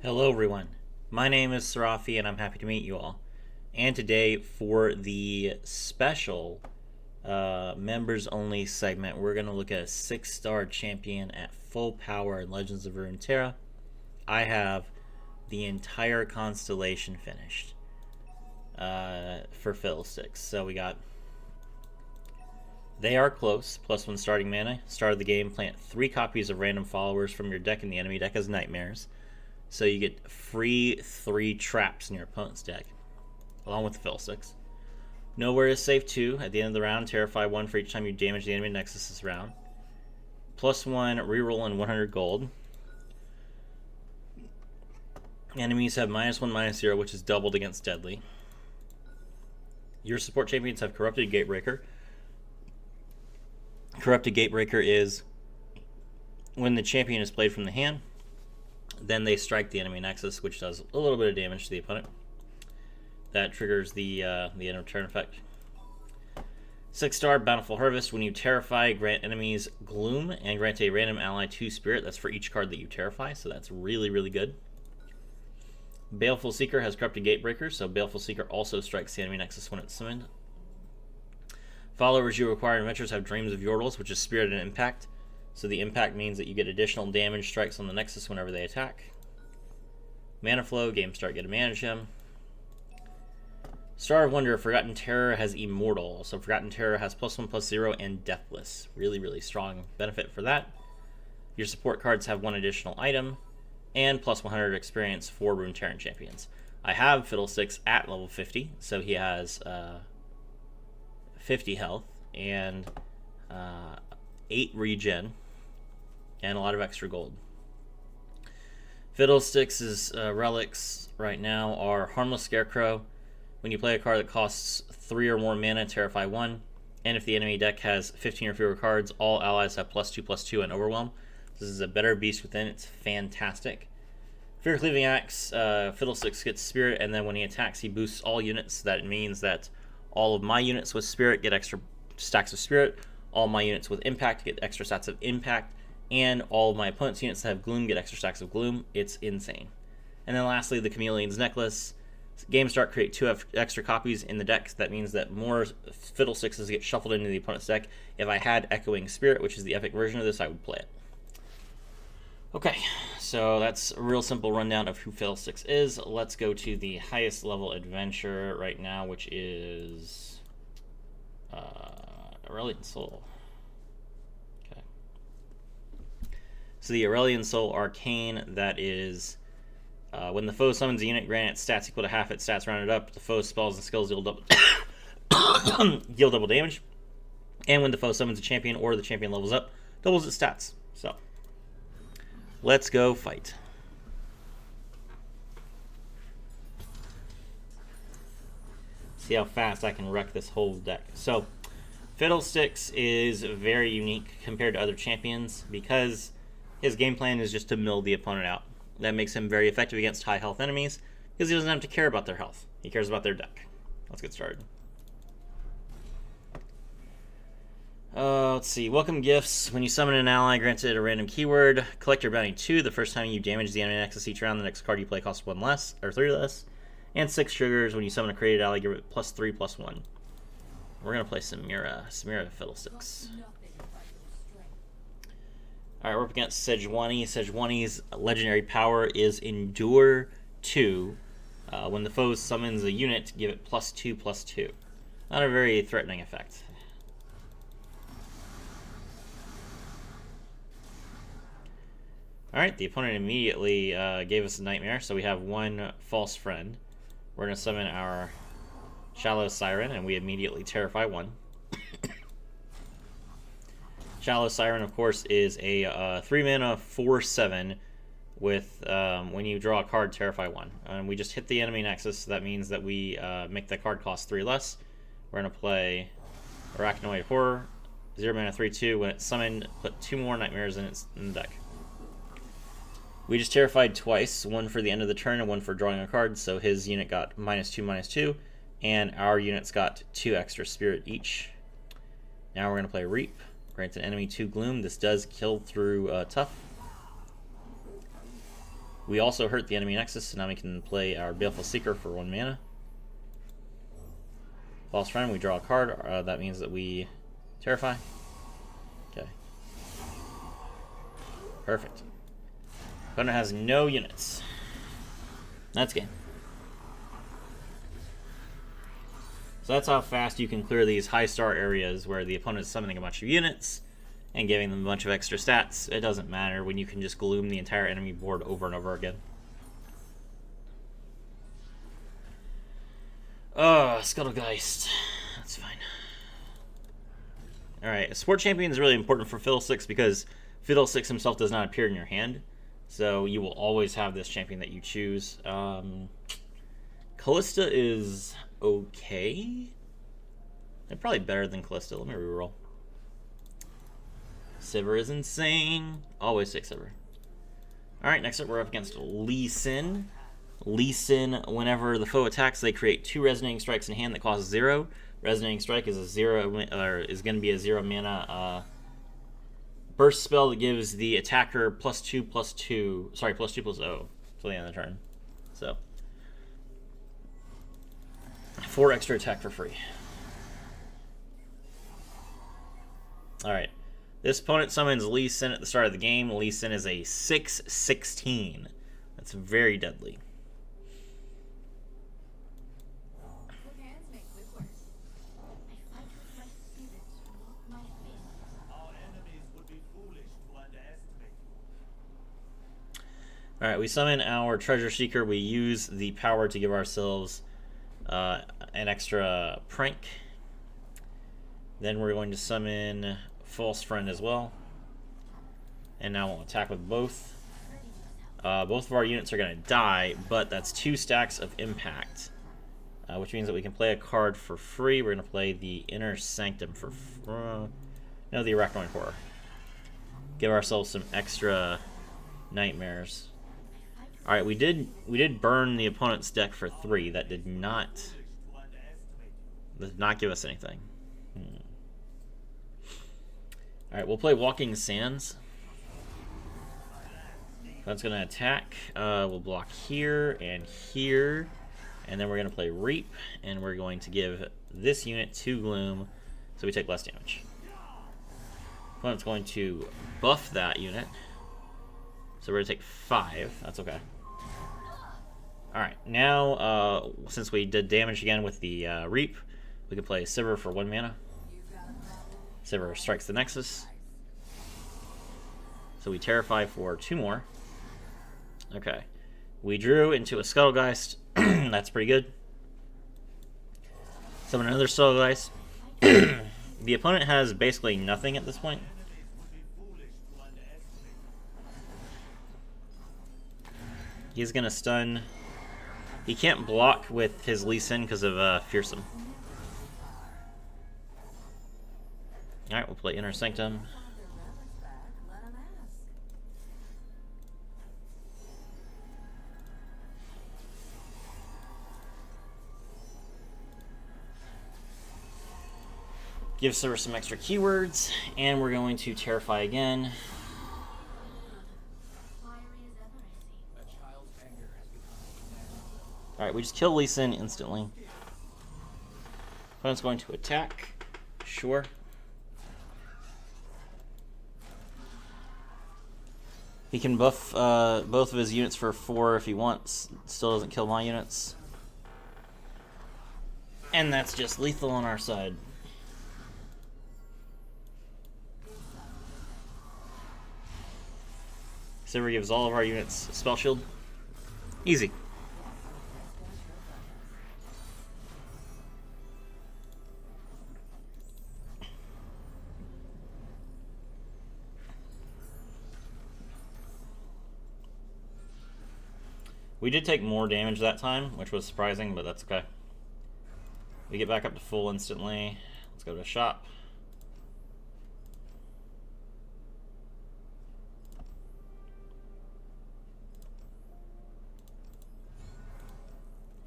Hello everyone, my name is Sarafi and I'm happy to meet you all. And today for the special members only segment, we're going to look at a 6-star champion at full power in Legends of Runeterra. I have the entire constellation finished for Fiddlesticks. So we got They Are Close, +1 starting mana. Start of the game, plant 3 copies of random followers from your deck and the enemy deck as nightmares. So you get free 3 traps in your opponent's deck, along with the Fiddlesticks. Nowhere is Safe 2. At the end of the round, Terrify 1 for each time you damage the enemy Nexus this round. +1 reroll and 100 gold. Enemies have -1/-0, which is doubled against Deadly. Your support champions have Corrupted Gatebreaker. Corrupted Gatebreaker is when the champion is played from the hand, then they strike the enemy Nexus, which does a little bit of damage to the opponent. That triggers the end of turn effect. 6-star Bountiful Harvest. When you Terrify, grant enemies Gloom and grant a random ally 2 Spirit. That's for each card that you Terrify, so that's really, really good. Baleful Seeker has Corrupted Gatebreaker, so Baleful Seeker also strikes the enemy Nexus when it's summoned. Followers you acquire in adventures have Dreams of Yordles, which is Spirit and Impact. So the impact means that you get additional damage strikes on the Nexus whenever they attack. Mana Flow, game start, get a mana gem. Star of Wonder, Forgotten Terror has Immortal. So Forgotten Terror has +1/+0 and Deathless. Really, really strong benefit for that. Your support cards have 1 additional item and +100 experience for Runeterran champions. I have Fiddlesticks at level 50, so he has 50 health and 8 regen and a lot of extra gold. Fiddlesticks' relics right now are Harmless Scarecrow. When you play a card that costs 3 or more mana, Terrify 1. And if the enemy deck has 15 or fewer cards, all allies have +2/+2 and Overwhelm. This is a better Beast Within. It's fantastic. Fear Cleaving Axe, Fiddlesticks gets Spirit, and then when he attacks, he boosts all units. That means that all of my units with Spirit get extra stacks of Spirit. All my units with Impact get extra stats of Impact. And all of my opponent's units that have Gloom get extra stacks of Gloom. It's insane. And then lastly, the Chameleon's Necklace. Game start, create 2 extra copies in the deck. That means that more Fiddlesticks get shuffled into the opponent's deck. If I had Echoing Spirit, which is the epic version of this, I would play it. Okay, so that's a real simple rundown of who Fiddlesticks is. Let's go to the highest level adventure right now, which is Aurelion Soul. Okay. So the Aurelion Soul Arcane, that is when the foe summons a unit, grant its stats equal to half its stats rounded up. The foe's spells and skills deal double, deal double damage. And when the foe summons a champion or the champion levels up, doubles its stats. So let's go fight. See how fast I can wreck this whole deck. So Fiddlesticks is very unique compared to other champions because his game plan is just to mill the opponent out. That makes him very effective against high health enemies because he doesn't have to care about their health. He cares about their deck. Let's get started. Let's see. Welcome gifts. When you summon an ally, granted a random keyword. Collect your bounty 2. The first time you damage the enemy Nexus each round, the next card you play costs 1 less, or 3 less. And 6 triggers. When you summon a created ally, give it +3/+1. We're going to play Samira Fiddlesticks. Alright, we're up against Sejuani. Sejuani's legendary power is Endure 2. When the foe summons a unit, give it +2/+2. Not a very threatening effect. Alright, the opponent immediately gave us a nightmare, so we have 1 false friend. We're going to summon our Shallow Siren, and we immediately Terrify 1. Shallow Siren, of course, is a 3-mana 4/7 with, when you draw a card, Terrify 1. And we just hit the enemy Nexus, so that means that we make the card cost 3 less. We're going to play Arachnoid Horror, 0-mana 3/2. When it's summoned, put 2 more nightmares in the deck. We just Terrified twice, 1 for the end of the turn and 1 for drawing a card, so his unit got -2/-2, and our units got 2 extra Spirit each. Now we're going to play Reap. Grant an enemy 2 Gloom. This does kill through Tough. We also hurt the enemy nexus, so now we can play our Baleful Seeker for 1 mana. False Friend, we draw a card. That means that we Terrify. Okay. Perfect. Opponent has no units. That's game. So that's how fast you can clear these high star areas where the opponent is summoning a bunch of units and giving them a bunch of extra stats. It doesn't matter when you can just gloom the entire enemy board over and over again. Oh, Scuttlegeist. That's fine. Alright, a Sport Champion is really important for Fiddlesticks because Fiddlesticks himself does not appear in your hand. So you will always have this champion that you choose. Callista is okay. They're probably better than Callista. Let me reroll. Sivir is insane. Always take Sivir. Alright, next up we're up against Lee Sin. Lee Sin, whenever the foe attacks, they create 2 Resonating Strikes in hand that cost 0. Resonating Strike is going to be a 0 mana burst spell that gives the attacker +2/+2. Sorry, +2/+0 till the end of the turn. So 4 extra attack for free. Alright. This opponent summons Lee Sin at the start of the game. Lee Sin is a 6/16. That's very deadly. Alright, we summon our Treasure Seeker. We use the power to give ourselves an extra prank. Then we're going to summon False Friend as well. And now we'll attack with both. Both of our units are going to die, but that's 2 stacks of impact. Which means that we can play a card for free. We're going to play the Inner Sanctum for... no, the Arachnoid Horror. Give ourselves some extra nightmares. Alright, we did burn the opponent's deck for 3. That did not give us anything. Alright, we'll play Walking Sands. That's going to attack. We'll block here and here. And then we're going to play Reap. And we're going to give this unit 2 Gloom, so we take less damage. Opponent's going to buff that unit. So we're going to take 5. That's okay. Alright, now, since we did damage again with the Reap, we can play Sivir for 1 mana. Sivir strikes the Nexus. So we Terrify for 2 more. Okay. We drew into a Scuttlegeist. That's pretty good. Summon another Scuttlegeist. The opponent has basically nothing at this point. He's going to stun. He can't block with his Lee Sin because of Fearsome. Alright, we'll play Inner Sanctum. Give Sivir some extra keywords, and we're going to Terrify again. Alright, we just kill Lee Sin instantly. Opponent's going to attack. Sure. He can buff both of his units for 4 if he wants. Still doesn't kill my units. And that's just lethal on our side. Sivir gives all of our units Spell Shield. Easy. We did take more damage that time, which was surprising, but that's okay. We get back up to full instantly. Let's go to shop.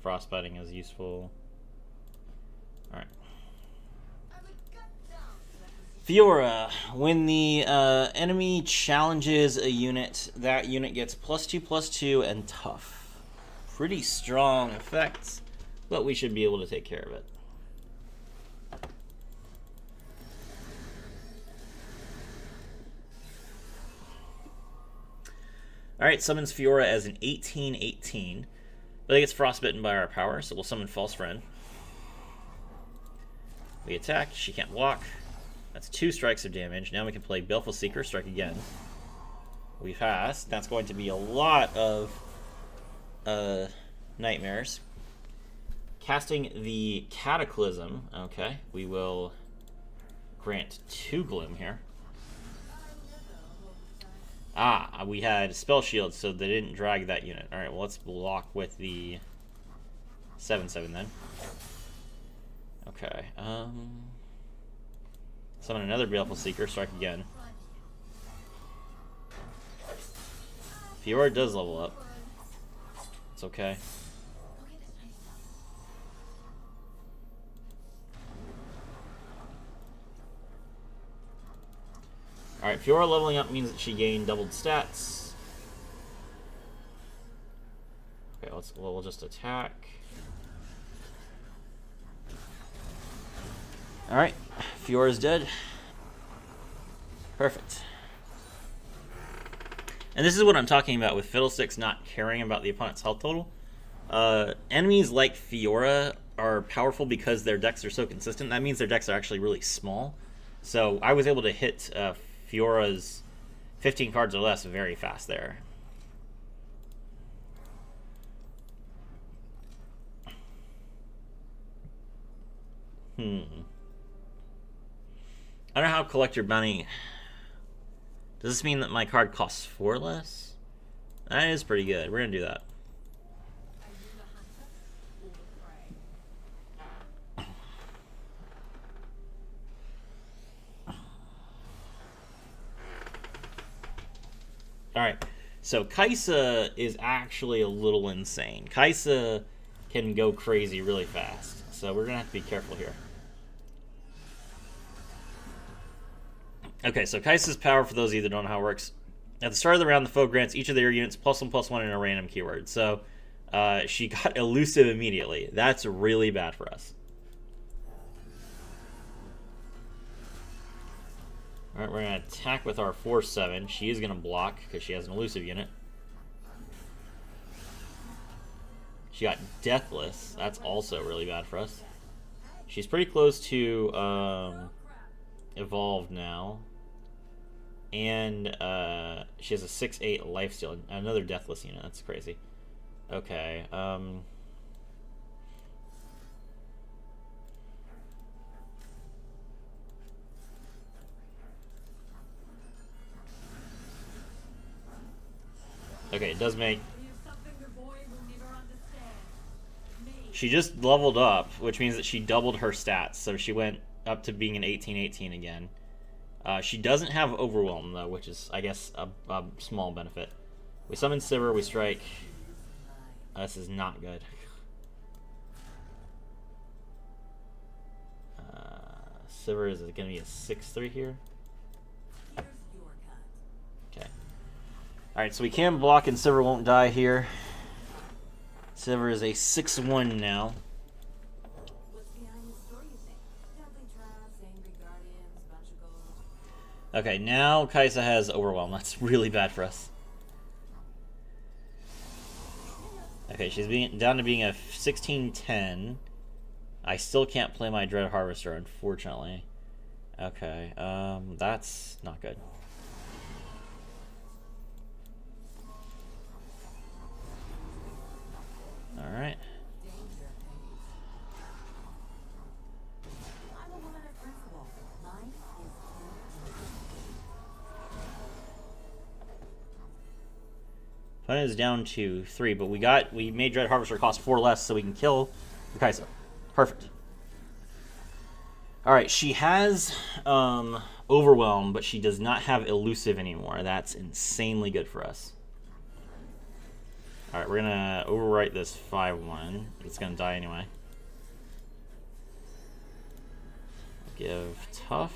Frostbiting is useful. Alright. Fiora, when the enemy challenges a unit, that unit gets +2/+2 and tough. Pretty strong effects, but we should be able to take care of it. Alright, summons Fiora as an 18/18, but it gets frostbitten by our power, so we'll summon False Friend. We attack, she can't block. That's 2 strikes of damage. Now we can play Baleful Seeker, strike again. We pass. That's going to be a lot of nightmares. Casting the Cataclysm. Okay, we will grant 2 Gloom here. Ah, we had Spell Shield, so they didn't drag that unit. Alright, well, let's block with the 7/7 then. Okay, summon another Baleful Seeker, strike again. Fiora does level up. It's okay. Alright, Fiora leveling up means that she gained doubled stats. Okay, we'll just attack. Alright, Fiora's dead. Perfect. And this is what I'm talking about with Fiddlesticks not caring about the opponent's health total. Enemies like Fiora are powerful because their decks are so consistent. That means their decks are actually really small. So I was able to hit Fiora's 15 cards or less very fast there. I don't know how Collector Bounty... Does this mean that my card costs 4 less? That is pretty good. We're going to do that. Alright, so Kaisa is actually a little insane. Kaisa can go crazy really fast, so we're going to have to be careful here. Okay, so Kaisa's power, for those of you that don't know how it works, at the start of the round, the foe grants each of their units +1/+1 in a random keyword. So she got elusive immediately. That's really bad for us. Alright, we're going to attack with our 4/7. She is going to block because she has an elusive unit. She got Deathless. That's also really bad for us. She's pretty close to evolved now. And she has a 6/8 lifesteal. Another Deathless unit. That's crazy. Okay. Okay, it does make... She just leveled up, which means that she doubled her stats. So she went up to being an 18/18 again. She doesn't have Overwhelm, though, which is, I guess, a small benefit. We summon Sivir, we strike. This is not good. Sivir is going to be a 6/3 here. Okay. Alright, so we can block and Sivir won't die here. Sivir is a 6/1 now. Okay, now Kaisa has Overwhelm. That's really bad for us. Okay, she's down to being a 16/10. I still can't play my Dread Harvester, unfortunately. Okay, that's not good. Alright. Opponent is down to 3, but we made Dread Harvester cost 4 less so we can kill the Kaisa. Perfect. Alright, she has Overwhelm, but she does not have Elusive anymore. That's insanely good for us. Alright, we're gonna overwrite this 5/1. It's gonna die anyway. Give Tough.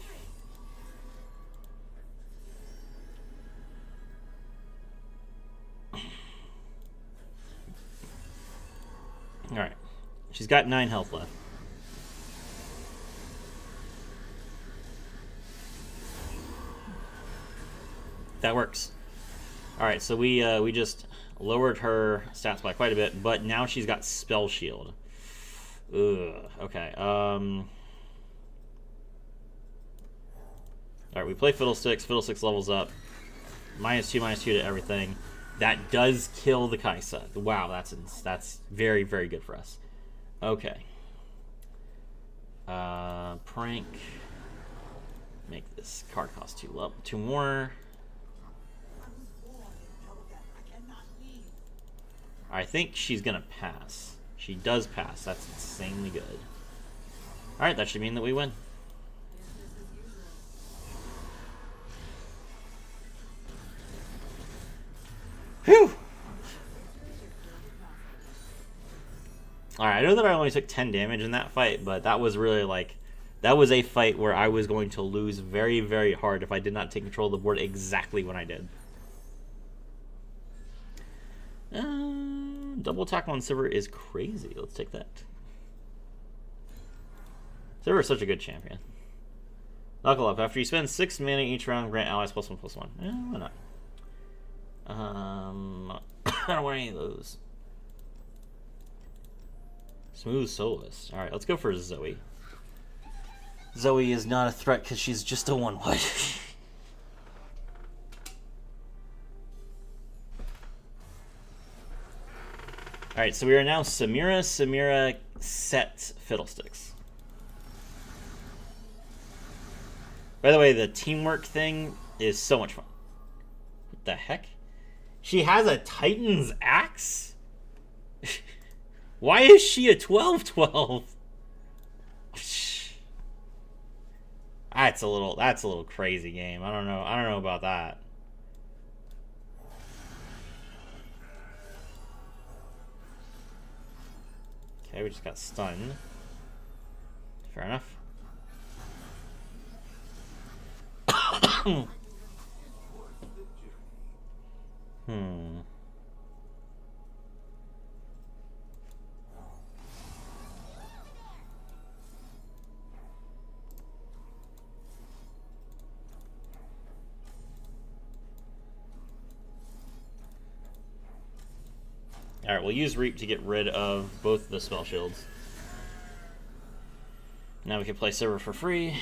Alright. She's got 9 health left. That works. Alright, so we just lowered her stats by quite a bit, but now she's got Spell Shield. Ugh. Okay. Alright, we play Fiddlesticks. Fiddlesticks levels up. -2 to everything. That does kill the Kaisa. Wow, that's very, very good for us. Okay. Prank. Make this card cost 2 more. I think she's gonna pass. She does pass. That's insanely good. Alright, that should mean that we win. Whew! Alright, I know that I only took 10 damage in that fight, but that was really like... That was a fight where I was going to lose very, very hard if I did not take control of the board exactly when I did. Double attack on Silver is crazy. Let's take that. Silver is such a good champion. Knuckle up. After you spend 6 mana each round, grant allies +1/+1. Eh, why not? I don't want any of those. Smooth Soloist. Alright, let's go for Zoe. Zoe is not a threat because she's just a 1/1. Alright, so we are now Samira, Set, Fiddlesticks. By the way, the teamwork thing is so much fun. What the heck? She has a Titan's Axe? Why is she a 12/12? That's a little crazy game. I don't know about that. Okay, we just got stunned. Fair enough. Alright, we'll use Reap to get rid of both the spell shields. Now we can play Silver for free.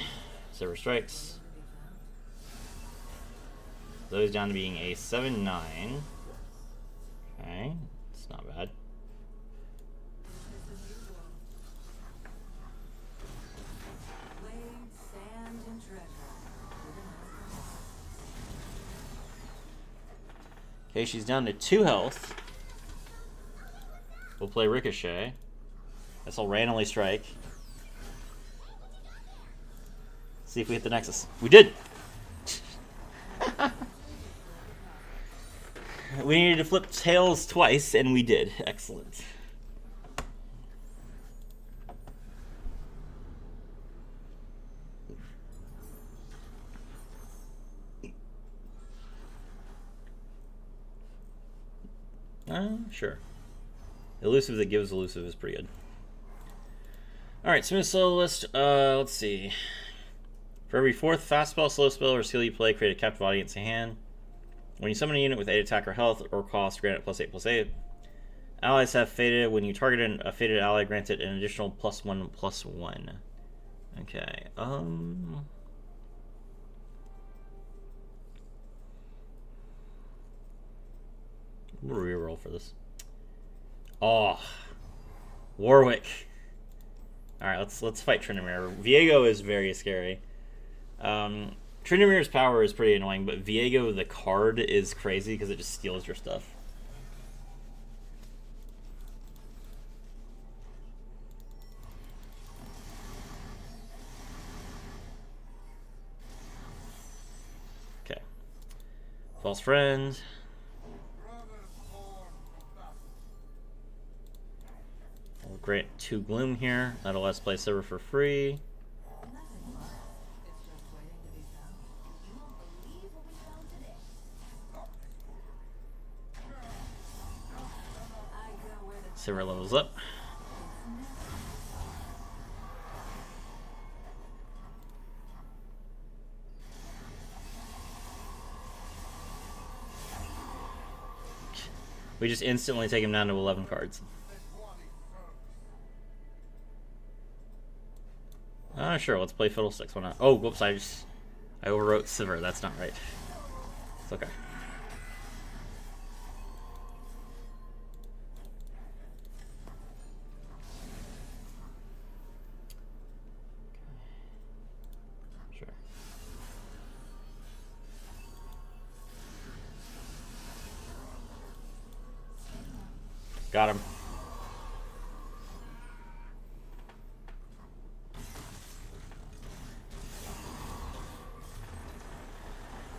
Silver strikes. Those down to being a 7/9. Okay, it's not bad. Okay, she's down to 2 health. We'll play Ricochet. This will randomly strike. See if we hit the Nexus. We did! We needed to flip tails twice, and we did. Excellent. Sure. Elusive that gives elusive is pretty good. Alright, Smooth Soloist. Let's see. For every 4th fast spell, slow spell, or skill you play, create a captive audience in hand. When you summon a unit with 8 attack or health or cost, grant it +8/+8. Allies have faded. When you target a faded ally, grant it an additional +1/+1. Okay. I'm gonna reroll for this. Oh, Warwick. All right, let's fight Tryndamere. Viego is very scary. Tryndamere's power is pretty annoying, but Viego the card is crazy because it just steals your stuff. Okay. False friend. We'll grant 2 gloom here. That'll let us play Silver for free. Silver levels up. We just instantly take him down to 11 cards. Sure, let's play Fiddlesticks. Why not? Oh, whoops, I overwrote Sivir. That's not right. It's okay. Sure. Got him.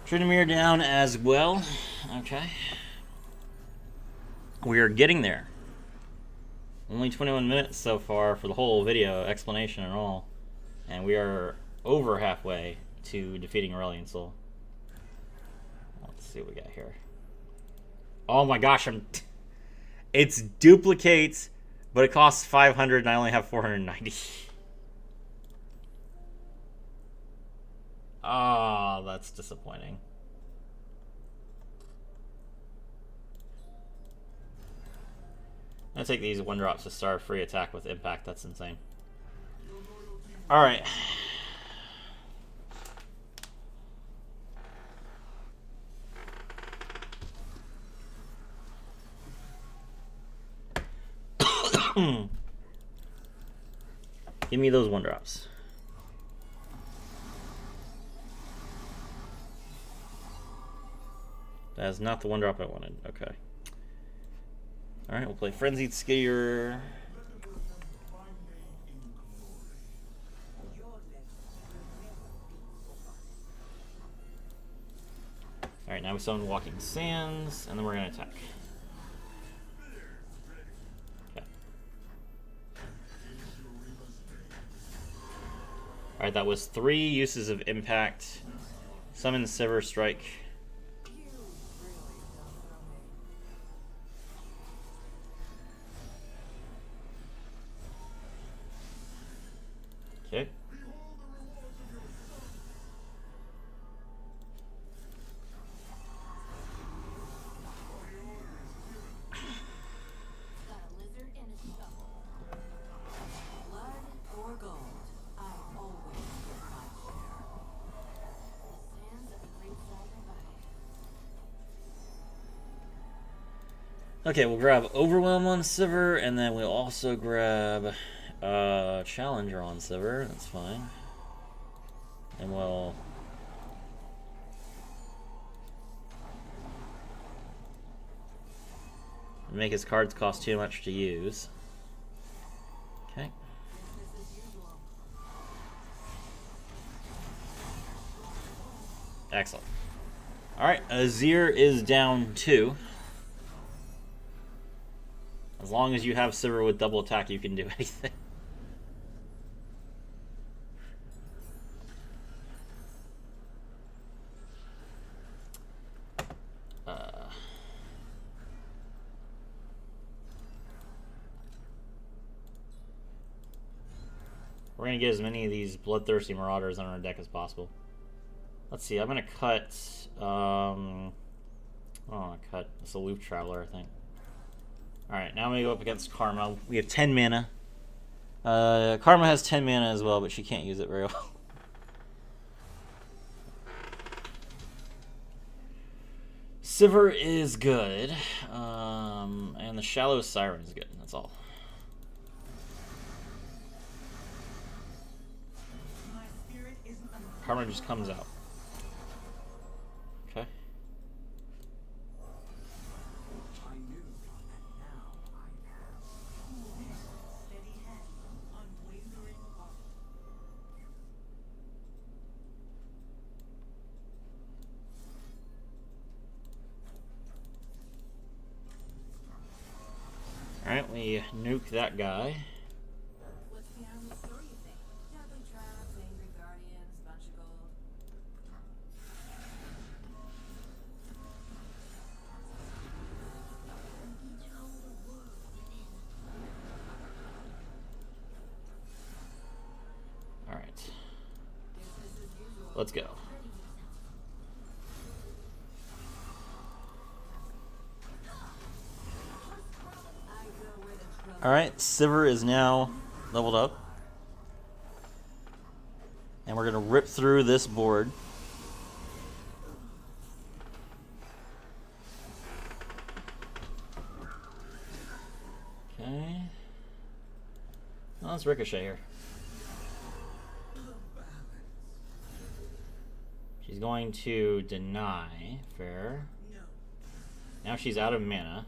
Trinamir down as well. Okay. We are getting there. Only 21 minutes so far for the whole video, explanation and all. And we are over halfway to defeating Aurelion Soul. Let's see what we got here. Oh my gosh, it's duplicates, but it costs 500 and I only have 490. Oh, that's disappointing. I'm gonna take these 1-drops to start free attack with impact. That's insane. Alright. Give me those 1-drops. That is not the 1-drop I wanted. Okay. Alright, we'll play Frenzied Skier. Alright, now we summon Walking Sands, and then we're going to attack. Okay. Alright, that was 3 uses of impact. Summon Sivir Strike. Okay. Okay, we'll grab Overwhelm on Sivir, and then we'll also grab Challenger on Sivir. That's fine. And we'll make his cards cost too much to use. Okay. Excellent. Alright, Azir is down 2. As long as you have Sivir with double attack, you can do anything. We're going to get as many of these Bloodthirsty Marauders on our deck as possible. Let's see, I'm going to cut... I want to cut this Aloof Traveler, I think. Alright, now we go up against Karma. We have 10 mana. Karma has 10 mana as well, but she can't use it very well. Sivir is good. And the Shallow Siren is good. That's all. Karma just comes out. Okay. Alright, we nuke that guy. What's behind the story, you think? Deadly traps, angry guardians, bunch of gold. Alright. Let's go. Alright, Sivir is now leveled up. And we're going to rip through this board. Okay. Well, let's Ricochet here. She's going to deny. Fair. Now she's out of mana.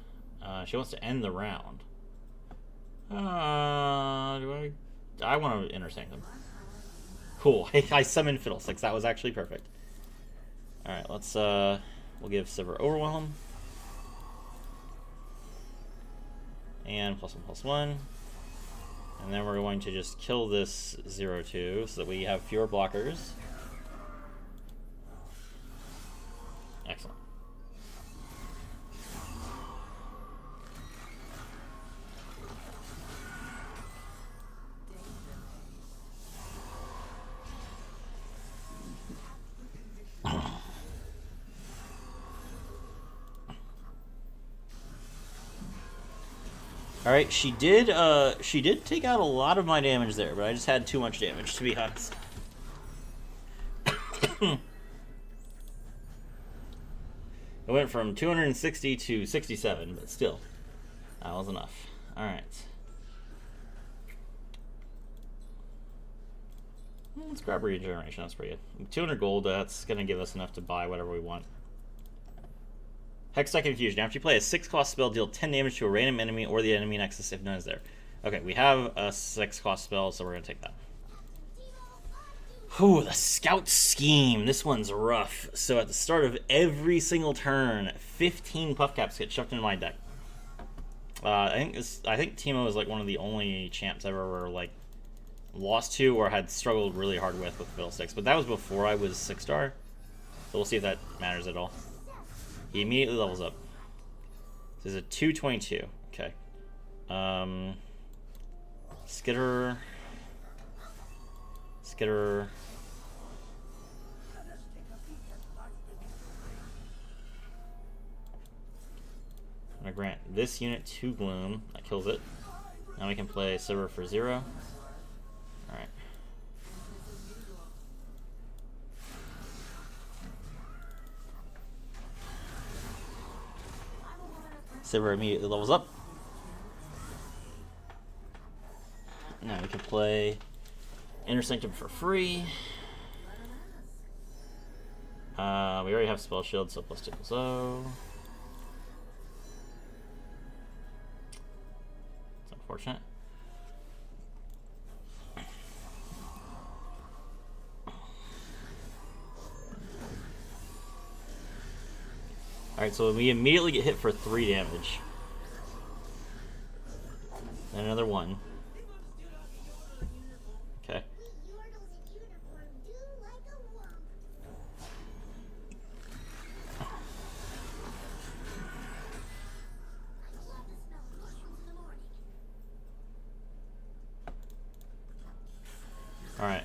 She wants to end the round. I want to intersect them. Cool. I summoned Fiddlesticks. That was actually perfect. Alright, let's we'll give Sivir Overwhelm. And +1/+1. And then we're going to just kill this 0/2 so that we have fewer blockers. Excellent. Alright, she did take out a lot of my damage there, but I just had too much damage, to be honest. It went from 260 to 67, but still, that was enough. Alright. Let's grab regeneration, that's pretty good. 200 gold, that's going to give us enough to buy whatever we want. Hextech Infusion. After you play a 6-cost spell, deal 10 damage to a random enemy or the enemy nexus if none is there. Okay, we have a 6-cost spell, so we're going to take that. Whew, the Scout Scheme. This one's rough. So at the start of every single turn, 15 puff caps get shoved into my deck. I think Teemo is like one of the only champs I've ever like lost to or had struggled really hard with Fiddlesticks. But that was before I was 6-star. So we'll see if that matters at all. He immediately levels up. This is a 222. Okay. Skitter. I'm gonna grant this unit 2 Gloom. That kills it. Now we can play Sivir for 0. Alright. Sivir immediately levels up. Now we can play Intersanctum for free. We already have Spell Shield, so +2/+0. It's unfortunate. Alright, so we immediately get hit for 3 damage. And another 1. Okay. Alright.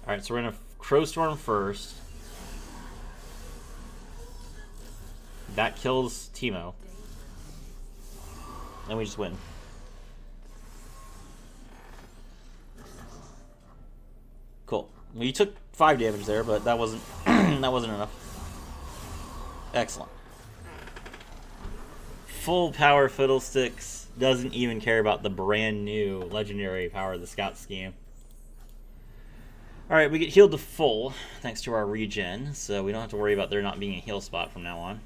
Alright, so we're gonna Crowstorm first. That kills Teemo. And we just win. Cool. Well, you took 5 damage there, but that wasn't that wasn't enough. Excellent. Full power Fiddlesticks doesn't even care about the brand new legendary power of the Scout Scheme. Alright, we get healed to full thanks to our regen, so we don't have to worry about there not being a heal spot from now on.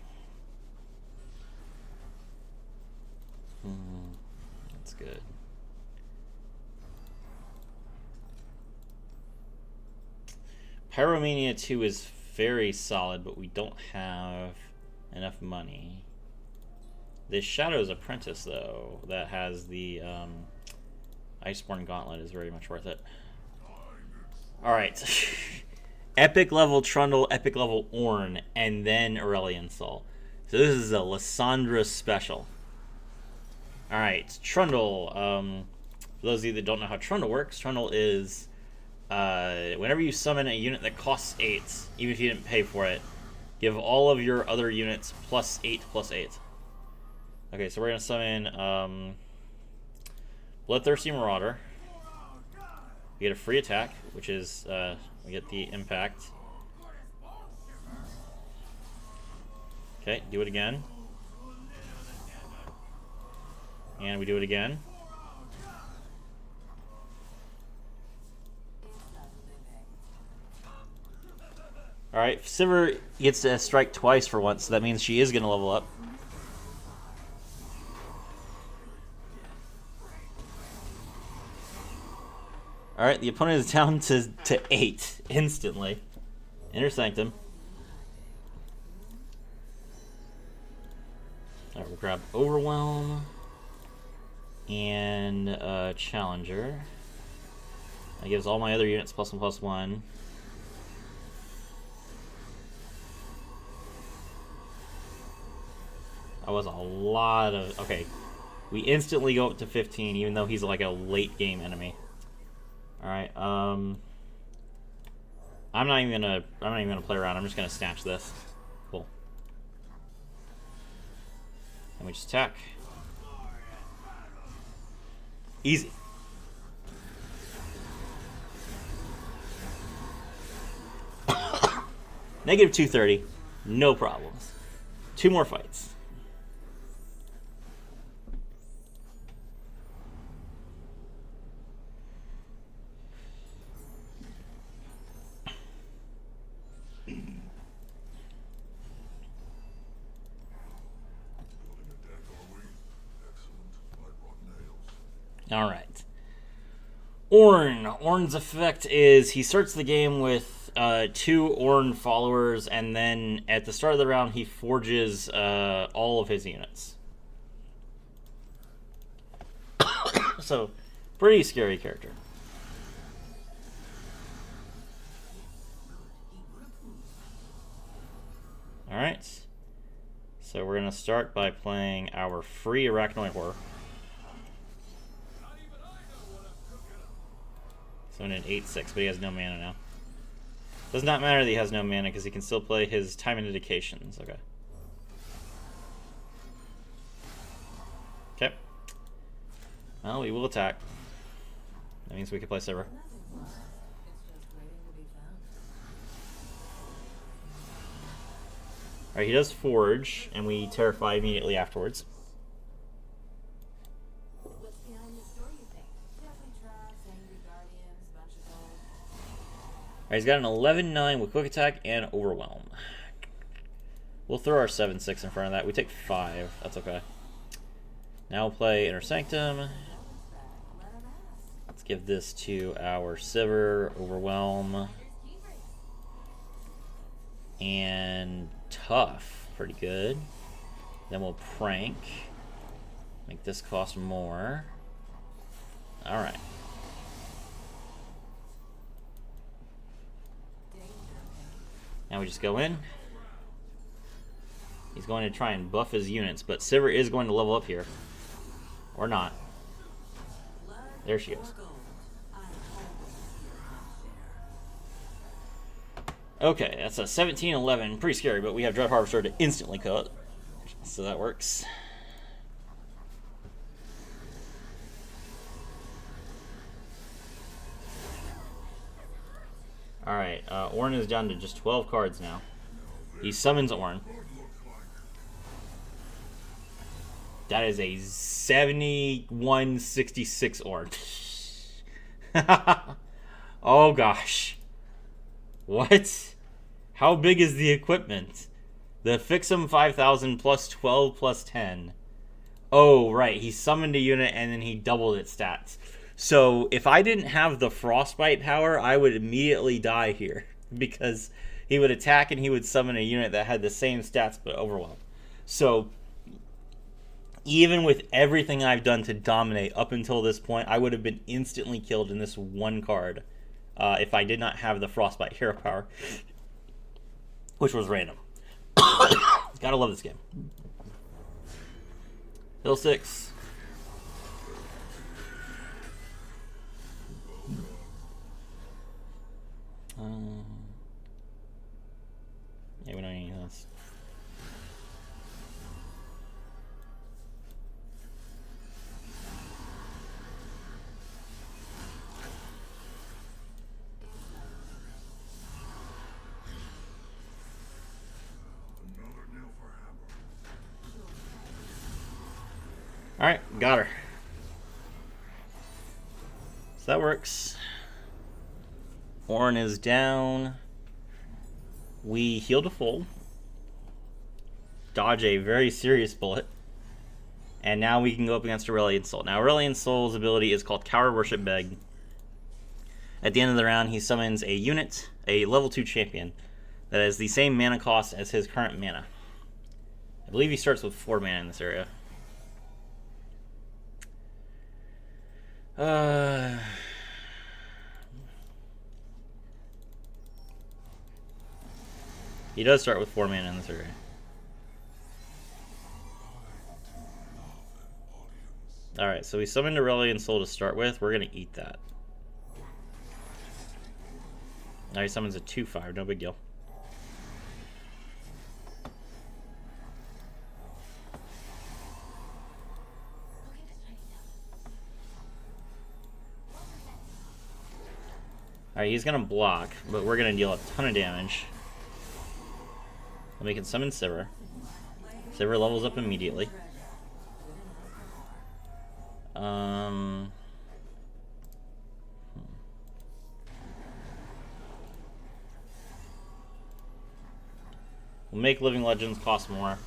That's good. Pyromania 2 is very solid, but we don't have enough money. This Shadow's Apprentice, though, that has the Iceborne Gauntlet is very much worth it. Alright. Epic level Trundle, epic level Ornn, and then Aurelion Soul. So this is a Lysandra special. Alright, Trundle. For those of you that don't know how Trundle works, Trundle is whenever you summon a unit that costs 8, even if you didn't pay for it, give all of your other units +8/+8. Okay, so we're gonna summon Bloodthirsty Marauder. We get a free attack, which is we get the impact. Okay, do it again. And we do it again. Alright, Sivir gets to strike twice for once, so that means she is going to level up. Alright, the opponent is down to 8 instantly. Inner Sanctum. Alright, we'll grab Overwhelm and Challenger. That gives all my other units +1/+1. That was a lot of... Okay, we instantly go up to 15, even though he's like a late game enemy. All right, I'm not even gonna play around. I'm just gonna snatch this. Cool. And we just attack. Easy. Negative 230, no problems. 2 more fights. All right. Ornn. Ornn's effect is he starts the game with 2 Ornn followers, and then at the start of the round, he forges all of his units. So, pretty scary character. All right. So we're going to start by playing our free Arachnoid Horror. So in an 8/6, but he has no mana now. Does not matter that he has no mana because he can still play his Time and Dedications. Okay. Okay. Well, we will attack. That means we can play Sivir. Alright, he does Forge, and we Terrify immediately afterwards. Alright, he's got an 11/9 with Quick Attack and Overwhelm. We'll throw our 7/6 in front of that. We take 5. That's okay. Now we'll play Inner Sanctum. Let's give this to our Sivir, Overwhelm. And Tough. Pretty good. Then we'll Prank. Make this cost more. Alright. Now we just go in. He's going to try and buff his units, but Sivir is going to level up here. Or not. There she goes. Okay, that's a 17/11. Pretty scary, but we have Dread Harvester to instantly cut. So that works. Alright, Ornn is down to just 12 cards now. He summons Ornn. That is a 71/66 Ornn. Oh gosh. What? How big is the equipment? The Fixum 5000 plus 12 plus 10. Oh, right. He summoned a unit and then he doubled its stats. So if I didn't have the Frostbite power, I would immediately die here. Because he would attack and he would summon a unit that had the same stats but Overwhelm. So even with everything I've done to dominate up until this point, I would have been instantly killed in this one card. If I did not have the Frostbite hero power. Which was random. Gotta love this game. Fiddlesticks. Yeah, we don't need this. Alright, got her. So that works. Ornn is down. We heal to full. Dodge a very serious bullet. And now we can go up against Aurelion Soul. Now, Aurelion Soul's ability is called Coward Worship Beg. At the end of the round, he summons a unit, a level 2 champion, that has the same mana cost as his current mana. I believe he starts with 4 mana in this area. He does start with 4 mana in this area. Alright, so we summoned Aurelion Soul to start with. We're going to eat that. Now he summons a 2/5, no big deal. Alright, he's going to block, but we're going to deal a ton of damage. Then we can summon Sivir. Sivir levels up immediately. We'll make Living Legends cost more.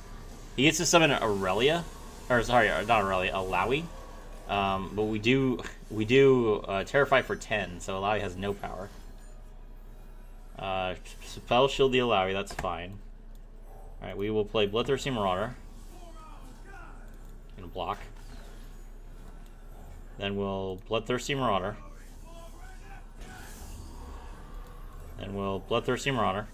He gets to summon Aurelia, or sorry, not Aurelia, Alawi. But we do Terrify for 10, so Alawi has no power. Spell Shield the Alawi, that's fine. Alright, we will play Bloodthirsty Marauder. And block. Then we'll Bloodthirsty Marauder. Then we'll Bloodthirsty Marauder.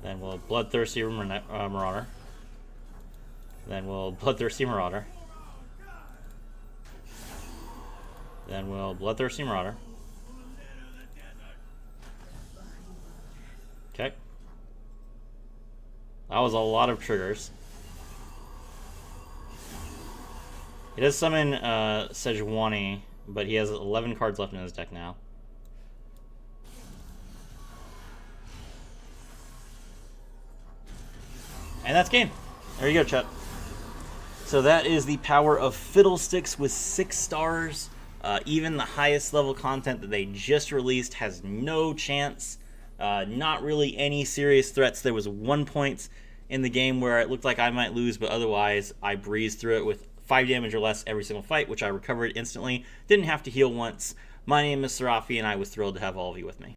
Then we'll Bloodthirsty Marauder. Then we'll Bloodthirsty Marauder. Then we'll Bloodthirsty Marauder. Okay. That was a lot of triggers. He does summon Sejuani, but he has 11 cards left in his deck now. And that's game. There you go, chat. So that is the power of Fiddlesticks with 6 stars. Even the highest level content that they just released has no chance. Not really any serious threats. There was 1 point in the game where it looked like I might lose, but otherwise I breezed through it with 5 damage or less every single fight, which I recovered instantly. Didn't have to heal once. My name is Serafi, and I was thrilled to have all of you with me.